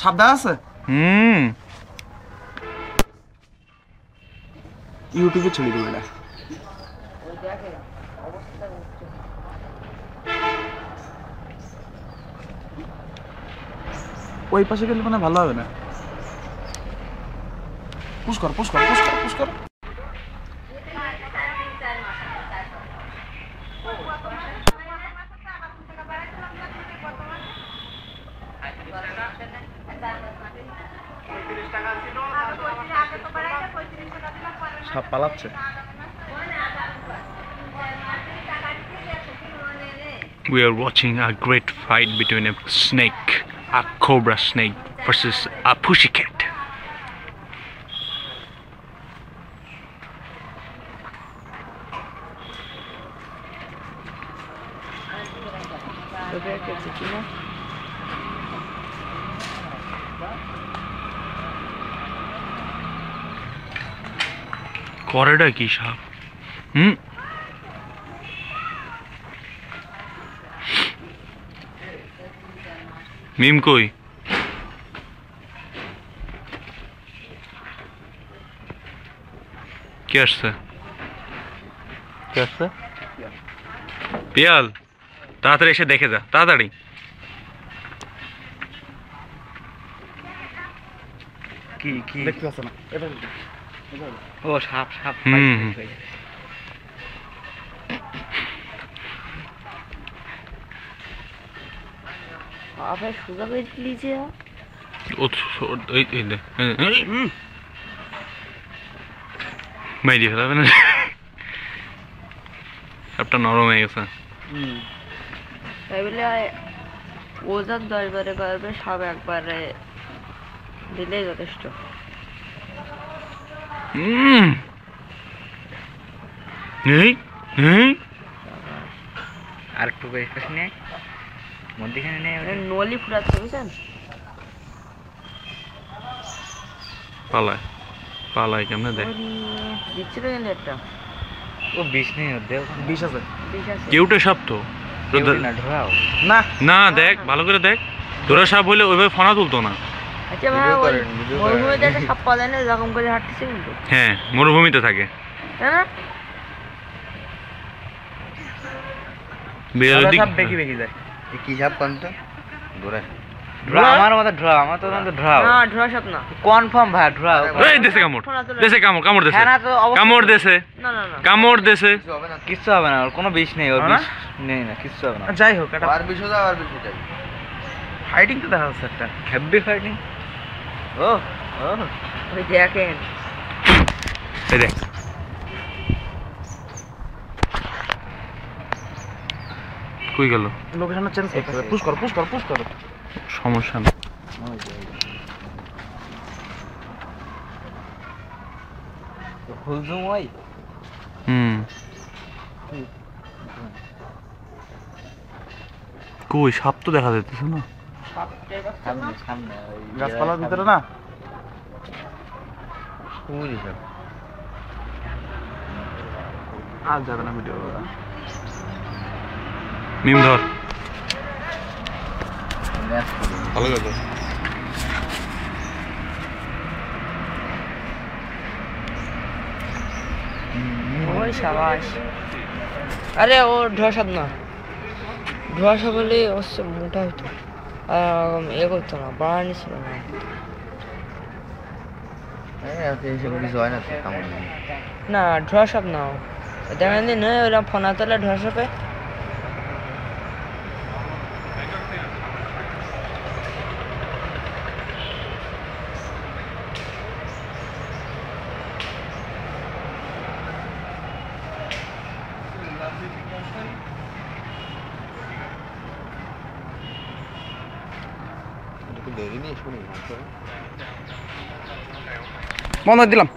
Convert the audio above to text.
সাবধান আছে ইউটিউবে ছেড়ে দেবে না ওই পাশে গেলে মানে ভালো হবে না পুশ কর পুশ কর পুশ কর পুশ কর সাপ পালাচ্ছে We are watching a great fight between a snake, a cobra snake versus a pussycat. করেটা কি সাপ মিম কই কে আসছে পিয়াল তাড়াতাড়ি এসে দেখে যা তাড়াতাড়ি কি কি দেখতে পাচ্ছ না ও সাপ সাপ आप सुधा बेच लीजिए मैं दिख रहा है सबटा नरम হয়ে গেছে তাই বলে ওজন 10 বারে করবে সব একবারে দিলেই যথেষ্ট আর একটু বেশি নে মধ্যখানে নে নলি ফুরাচ্ছে বুঝছেন পালায় পালায় কেমনে দেখ দিচ্ছিল কিন্তু একটা ও 20 নেই ওর দেও 20 আছে কেউটা সাপ তো না ধরাও না না দেখ ভালো করে দেখ তোরা সাপ হইলে ওইভাবে ফোনা তুলতো না আচ্ছা ভাই মরুভূমিতে একটা সাপ পাওয়া যায় না এরকম করে হাঁটতেছে কিন্তু হ্যাঁ মরুভূমিতে থাকে তাই না বিড়াল সাপ বেশি বেশি যায় কি সাপ কোনটা ধরা ধরা আমার মত ধরা আমার তো ধরাও না ধরা সাপ না কনফার্ম ভাই ধরাও এই দেশে কামড় দেশে কামড় কামড় দেশে হ্যাঁ না তো কামড় দেশে না না না কামড় দেশে কিছু হবে না ওর কোনো বিষ নেই ওর বিষ নেই না কিছু হবে না যাই হোক এটা আর বিষ হবে আর বিষ হবে ফাইটিং তো দেখা যাচ্ছে একটা হেভি ফাইটিং ও ও ওই দেখেন এই দেখ কই গেল লোকেশনটা চেঞ্জ করতে হবে পুশ কর পুশ কর পুশ কর সমস্যা না হুলজুম ওই কই সাপ তো দেখা যাইতেছে না সামনে সামনে গাছপালার ভিতরে না ওই সব আর যাবে না ভিডিও মিম ধর ভালো কথা ওই সাবাস আরে ও ধোয়া সাপ না ধোয়া সাপ হলে অবশ্য মোটা হইতো আর এ করতো না বাড়ানি ছিল না না ধোয়া সাপ না দেখেন দিন ওইরকম ফোনা তোলে ধোয়া সাপে বন্ধ দিলাম